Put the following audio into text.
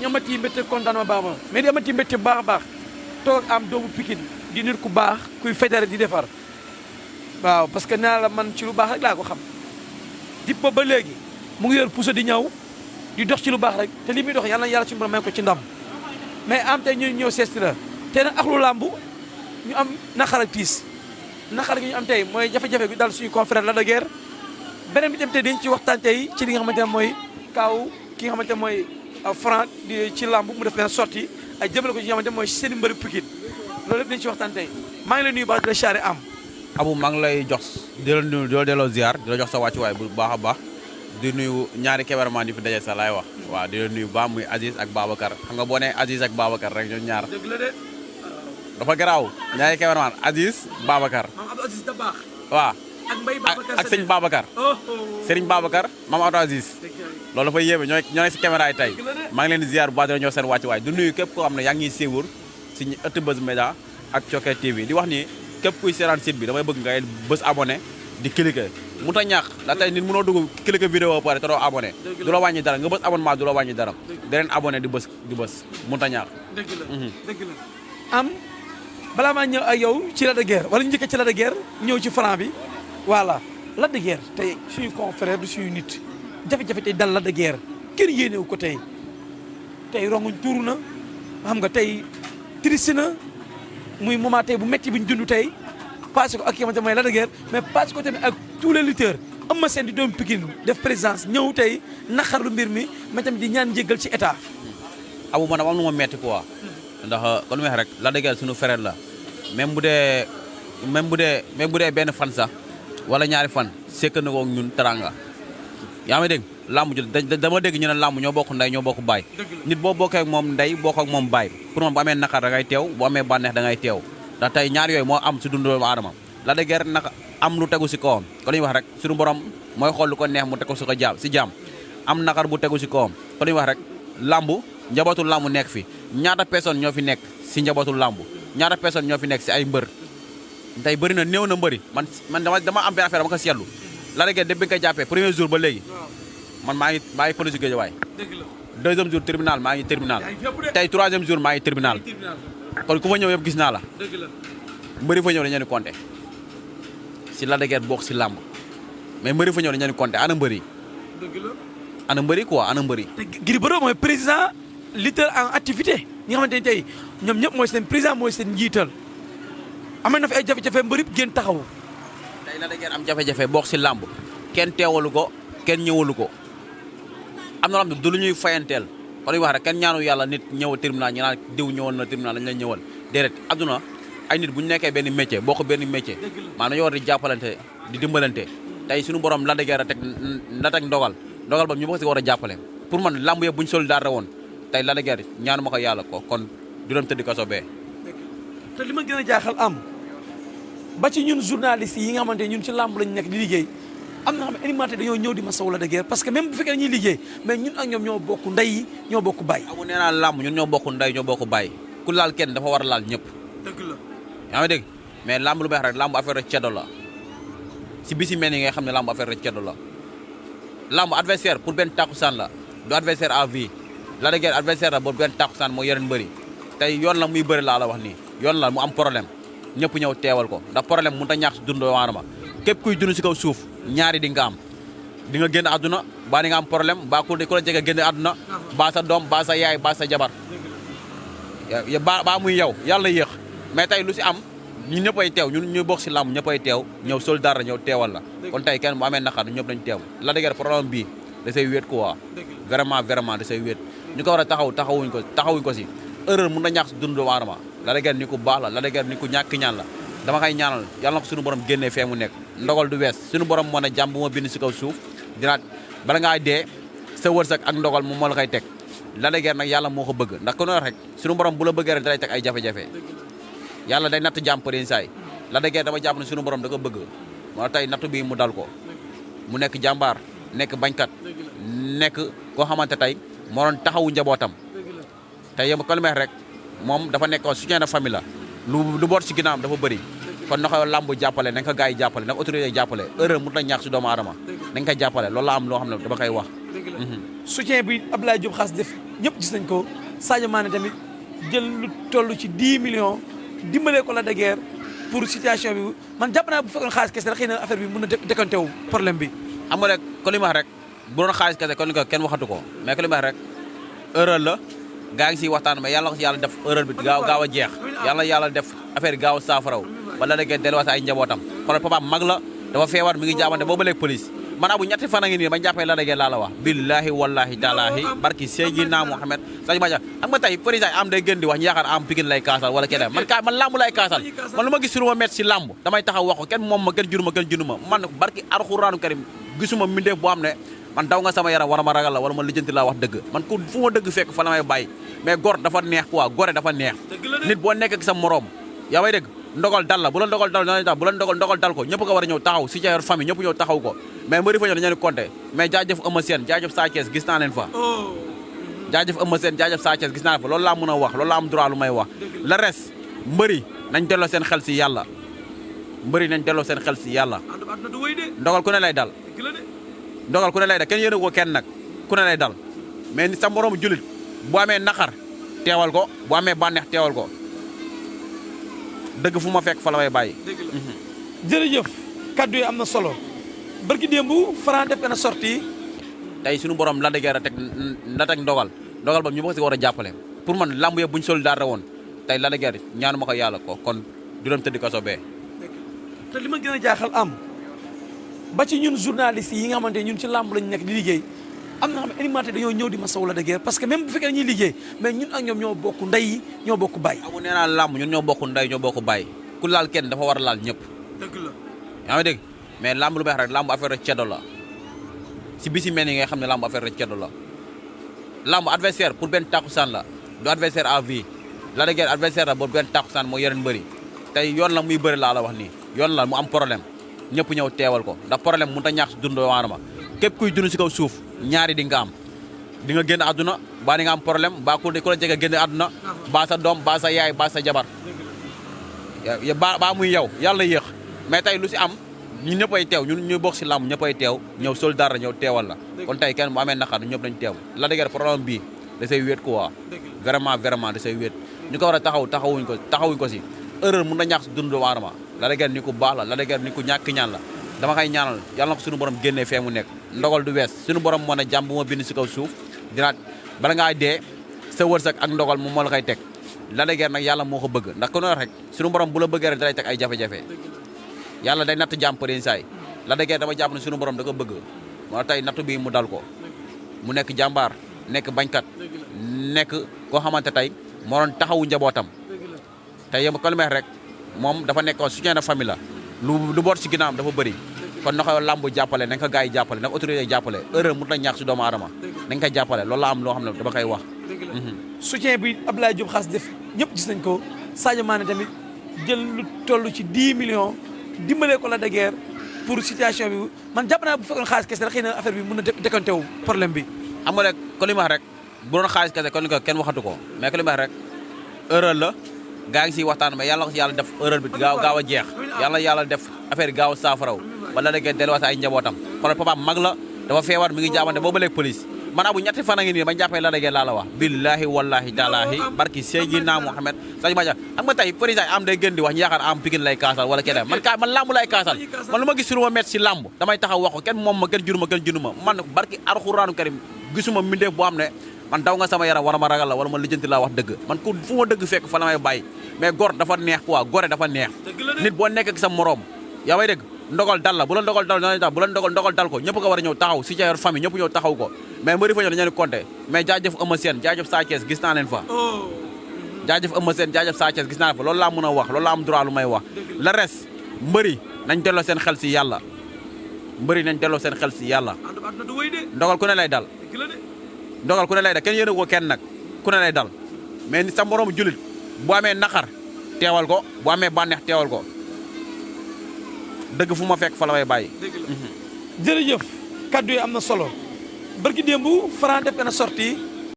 ñu amati mbégte kontaan ma baax ma mais di amati mbégte baax a baax toog am doomu Pikine di nit ku baax kuy fédéré di defar waaw parce que nee la man ci lu baax rek laa ko xam di ba léegi mu ngi yor pousse di ñëw di dox ci lu baax rek te li muy dox yàlla na yàlla suñu borom may ko ci ndam mais am tey ñu ñëw seesti la te nag axlu làmb ñu am naqar ak tiis naqar gi ñu am tey mooy jafe-jafe bi dal suñu confrère Lac de Guiers beneen bi tam tey dañ ci waxtaan tey ci li nga xamante ne mooy kaaw ki nga xamante ne mooy Franc di ci làmb mu def benn sortie ay jëmale ko ci nga xamante ne mooy seen mbëri Pikine loolu lépp dañ ci waxtaan tey maa ngi lay nuyu baax di la charré am Abou maa ngi lay jox di la nuyu di la delloo ziar di la jox sa wàccuwaay bu baax a baax di nuyu ñaari cameraman di fi daje sa laay wax waaw di la nuyu baax muy Aziz ak Babacar xam nga boo nee Aziz ak Babacar rek ñoom ñaar dëgg la de dafa garaaw ñaari cameraman Aziz Babacar maam Abdou Aziz da baax waaw ak Mbaye Babacar ak sëñ Babacar Serigne Babacar maam Abdou Aziz loolu dafay yéeme ñoo nekk si caméra yi tey maa ngi leen di ziar bu baax di la ñëw seen wàccuwaay di nuyu képp koo xam ne yaa ngi ñuy siiwur si ëtt Buzz Média ak Thioker TV di wax ni képp kuy seetaan site bi damay bëgg ngay bës abonné di cliquer mu ta ñaax ndax tey nit mënoo dugg cliquer vidéo ba pare te doo abonné du la wàññi dara nga bës abonnement du la wàññi dara deneen abonné di bës mu ta ñaax dëgg la am balaa maa ñëw ak yow ci Lac de Guiers wala ñu njëkkee ci Lac de Guiers ñëw ci Franc bi voilà Lac de Guiers tey suñu confrère du suñu nit jafe-jafe tey dal Lac de Guiers kenn yéenewu ko tey ronguñ tuuru na xam nga tey triste na muy moment tey bu métti bi ñu dund tey passé ko ak ki nga xamante mooy Lac de Guiers mais passé ko tamit ak tous les lutteurs Eumeu Sène di doomu Pikine def présence ñëw tey naqarlu mbir mi mais tamit di ñaan njéggal ci état. Abou man am na ma metti quoi ndax kon wax rek Lac de Guiers suñu frère la même bu dee benn fan sax wala ñaari fan sekk na ko ñun teranga yaa ngi dégg làmb ji dama dégg ñu ne làmb ñoo bokk ndey ñoo bokk baay nit boo bokkee ak moom ndey bokk ak moom baay pour moom bu amee naqar da ngay teew bu amee bànneex da ngay teew ndax tey ñaar yooyu moo am si dundu doomu aadama Lac de Guiers naka am lu tegu si kawam kon ñu wax rek suñu borom mooy xool lu ko neex mu teg ko si ko jaam am naqar bu tegu si kawam kon ñu wax rek làmb njabootul làmb nekk fi ñaata personne ñoo fi nekk si njabootul làmb ñaata personne ñoo fi nekk si ay mbër tey bëri na néew na mbëri man dama am benn affaire dama ko seetlu Lac de Guiers depuis nga ko jàppee premier jour ba léegi man maa ngi police Guédiawaye deuxième jour tribunal maa ngi tribunal tey troisième jour maa ngi tribunal kon ku fa ñëw yëpp gis naa la mbëri fa ñëw dañu leen di compter si Lac de Guiers bokk si làmb mais mbëri fa ñëw dañu leen di compter ana mbëri ana mbëri quoi ana mbëri Gris Bordeaux mooy président lutteur en activité ñi nga xamante ne tey ñoom ñëpp mooy seen président mooy seen njiital am na fi ay jafe-jafe mbëri génn taxawu tey Lac de Guiers am jafe-jafe bokk si làmb kenn teewalu ko kenn ñëwalu ko am na loo xam ne du lu ñuy fayanteel kon wax rek kenn ñaanu yàlla nit ñëw tribunal ñu naan diw ñëwoon na tribunal lañ lay ñëwal déedéet adduna ay nit bu ñu nekkee benn métier bokk benn métier maanaam dañoo war di jàppalante di dimbalante tey suñu borom Lac de Guiers a teg ndogal ba ñu bokk si war a jàppale pour man làmb yëpp bu ñu solidaire woon tey Lac de Guiers ñaanu ma ko yàlla ko kon du doon tëdd kaso bee te li ma gën a jaaxal am ba ci ñun journalistes yi nga xamante ñun ci làmb lañu nekk di liggéey am na xam ne animateur dañoo ñëw di masawu Lac de Guiers parce que même bu fekkee dañuy liggéey mais ñun ak ñoom ñoo bokk ndey ñoo bokk baay. Abu nee naa làmb ñun ñoo bokk ndey ñoo bokk baay ku laal kenn dafa war a laal ñëpp. dëgg la yaa ngi dégg mais làmb lu may wax rek làmb affaire ceddo la si bisi mel ni ngay xam ne làmb affaire ceddo la làmb adversaire pour benn takkusaan la du adversaire à vie Lac de Guiers adversaire la boobu benn takkusaan mooy yeneen mbëri tey yoon la muy bëri laa la wax nii yoon la mu am problème ñëpp ñëw teewal ko ndax problème mënut a ñàkk si dund waanama képp kuy dund si kaw suuf ñaari di nga am di nga génn àdduna baa di nga am problème baa ku la jege génn àdduna baa sa doom baa sa yaay baa sa jabar baa muy yow yàlla yéex mais tey lu si am ñun ñëpp ay teew ñun ñu bokk si làmb ñëpp ay teew ñëw soldat la ñëw teewal la kon tey kenn bu amee naqar ñëpp dañu teew Lac de Guiers problème bii da say wéet quoi vraiment da say wéet ñu ko war a taxawuñ ko si erreur mun na ñàkk si dund doomu aadama Lac de Guiers ni ku baax la Lac de Guiers ni ku ñàkk ñaan la dama koy ñaanal yàlla na ko suñu borom génnee fee mu nekk ndogal du wees suñu borom moo ne jàmm bu ma bind si kaw suuf dinaat bala ngaa dee sa wërsëg ak ndogal moom moo la koy teg Lac de Guiers nag yàlla moo ko bëgg ndax ku ne rek suñu borom bu la bëggee rek dalay teg ay jafe-jafe yàlla day natt jàmm par saay Lac de Guiers dama jàpp ne suñu borom da ko bëgg moo tey nattu bii mu dal ko mu nekk jàmbaar nekk bañkat nekk koo xamante tey moo doon taxawu njabootam tey yem ko li may rek moom dafa nekk soutien de famille la lu boot si ginnaawam dafa bëri kon na ko làmb jàppale nañ ko gars yi jàppale nañ ko autorité yi jàppale erreur mun na ñaax si doomu aadama nañ ko jàppale loolu la am loo xam ne dama koy wax soutien bi Abdoulaye Diop Khass def ñëpp gis nañ ko Sadio Mané tamit jël lu toll ci 10 millions dimbalee ko la de guerre pour situation bi man jàpp naa bu fekkoon xaalis kese rek xëy na affaire bi mën na décanté wu problème bi. xam nga rek ko li ma wax rek bu doon xaalis kese kon ni ko kenn waxatu ko mais ko li ma wax rek erreur la gaa ngi siy waxtaan mais yàlla ko si yàlla def erreur bi gaaw a jeex yàlla def affaire gaaw a saafaraw ba la de guerre delluwaat ay njabootam xoolal papa mag la dafa feebar mi ngi jaabante boobu léegi police man abu ñetti fan a ngi nii bañ jàppee la de guerre laa la wax billahi wallahi taalaahi barki Seydina Mohamed sañ ma xam nga tey président am day gën di wax ñu yaakaar am Pikine lay kaasal wala keneen man lamb lay kaasal man lu ma gis lu ma metti si lamb damay taxaw wax ko kenn moom ma kenn juru ma man barki alxuraanu karim gisuma mbindeef boo xam ne man daw nga sama yaram wala ma ragal la wala ma lijjanti laa wax dëgg man ku fu ma dëgg fekk fa la may bàyyi mais gor dafa neex quoi gore dafa neex nit boo nekk ak sa moroom yaa may dégg ndogal dal la bu la ndogal dal noonu tax bu la ndogal dal ko ñëpp ko war a ñëw taxaw si ca famille ñëpp ñëw taxaw ko mais mbëri fa ñëw dañu leen compté mais jaajëf Eumeu Sène jaajëf Sa Thiès gis naa leen fa jaajëf Eumeu Sène jaajëf Sa Thiès gis naa leen fa loolu laa mën a wax loolu laa am droit lu may wax le reste mbëri nañ delloo seen xel si yàlla mbëri nañ delloo seen xel si yàlla ndogal ku ne lay dal ndogal ku ne lay dal kenn yéene ko kenn nag ku ne lay dal mais ni sa moroomu julit bu amee naqar teewal ko bu amee bànneex teewal ko dëgg fu ma fekk fa la may bàyyi. jërëjëf kaddu yi am na solo barki démb Franc def na sortie tey suñu borom la de guerre la teg ndogal ba ñu ko si war a jàppale pour man lamb yëpp bu ñu solidaire woon tey la de guerre ñaanu ma ko yàlla ko kon du dem tëddi kaso bee. te li ma gën a jaaxal am ba ci ñun journalistes yi nga xamante ñun ci lamb lañu nekk di liggéey am na xam ne animateur dañoo ñëw di ma saw la de guerre parce que même bu fekkee dañuy liggéey mais ñun ak ñoom ñoo bokk ndey ñoo bokk baay. amu nee naa lamb ñun ñoo bokk ndey ñoo bokk baay ku laal kenn dafa war a laal ñëpp. dëgg la yaa ngi dégg mais lamb lu may wax rek lamb affaire rek ceddo la si bisi mel ni nga xam ne lamb affaire rek ceddo la lamb adversaire pour benn takkusaan la du adversaire à vie la de guerre adversaire la boobu benn takkusaan moo yeneen bëri tey yoon la muy bëri laa la wax nii yoon la mu am problème ñëpp ñëw teewal ko ndax problème mënut a ñàkk si dund waanama képp kuy dund si kaw suuf ñaari di nga am di nga génn àdduna baa di nga am problème baa ku la jege génn àdduna baa sa doom baa sa yaay baa sa jabar baa muy yow yàlla yéex mais tey lu si am ñun ñëpp ay teew ñun ñu bokk si làmb ñëpp ay teew ñëw soldat ñëw teewal la kon tey kenn bu amee naqar ñëpp dañ teew la dëgg problème bii da say wéet quoi vraiment da say wéet ñu ko war a taxawuñ ko si erreur mun na ñàkk si dund waarama la dëgg ni ku baax la dëgg ni ku ñàkk ñaan la dama koy ñaanal yàlla na ko suñu borom génnee fee mu nekk ndogal du wees suñu borom moo ne jàmm bu ma bind si kaw suuf dinaat bala ngaa dee sa wërsëg ak ndogal moom moo la koy teg la dëgg nag yàlla moo ko bëgg ndax ko noonu rek suñu borom bu la bëggee rek dalay teg ay jafe-jafe yàlla day natt jàmm përin saay la dëgg dama jàpp ne suñu borom da ko bëgg moo tey nattu bii mu dal ko mu nekk jàmbaar nekk bañkat nekk koo xamante tey moo doon taxawu njabootam tey yéen ko li may rek moom dafa nekk soutien de famille la lu boot si ginnaawam dafa bëri kon na ko làmb jàppale nañ ko gars yi jàppale na ko autorité jàppale erreur mu na ñàkk si doomu aadama nañ koy jàppale loolu la am loo xam ne dama koy wax soutien bi Abdoulaye Diop Khass def ñëpp gis nañ ko Sadio Mané tamit jël lu toll ci 10 millions dimbalee ko la de guerre pour situation bi man jàpp naa bu fekkoon xaalis kese rek xëy na affaire bi mën na décanté wu problème bi. xam nga rek ko li ma wax rek bu doon xaalis kese kon ni ko kenn waxatu ko mais ko li ma wax rek erreur la gaa ngi siy waxtaan mais yàlla ko si yàlla def erreur bi gaaw a jeex yàlla def affaire gaaw a saafaraw ba la de guerre delluwaat ay njabootam xoolal papa mag la dafa feebar mi ngi jaabante boobu léegi police man abu ñetti fan a ngi nii bañ jàppee la de guerre laa la wax billahi wallahi taalaahi barki Seydina Mohamed sañ ma xam nga tey président am day gën di wax ñu yaakaar am Pikine lay kaasal wala keneen man lamb lay kaasal man lu ma gis lu ma metti si lamb damay taxaw wax ko kenn moom ma kenn juru ma man barki alxuraanu karim gisuma mbindeef boo xam ne man daw nga sama yaram wala ma ragal la wala ma lijjanti laa wax dëgg man ku fu ma dëgg fekk fa la may bàyyi mais gor dafa neex quoi gore dafa neex nit boo nekk ak sa moroom yaa may dégg ndogal dal la bu la ndogal dal noonu tax bu la ndogal dal ko ñëpp ko war a ñëw taxaw si ca famille ñëpp ñëw taxaw ko mais mbëri fa ñëw dañu leen compté mais jaajëf Eumeu Sène jaajëf Sa Thiès gis naa leen fa jaajëf Eumeu Sène jaajëf Sa Thiès gis naa leen fa loolu laa mën a wax loolu laa am droit lu may wax le reste mbëri nañ delloo seen xel si yàlla mbëri nañ delloo seen xel si yàlla ndogal ku ne lay dal kenn yéene ko kenn nag ku ne lay dal mais ni sa moroomu julit bu amee naqar teewal ko bu amee bànneex teewal ko dëgg fu ma fekk fa la may bàyyi. jërëjëf kaddu yi am na solo barki démb Franc def na sortie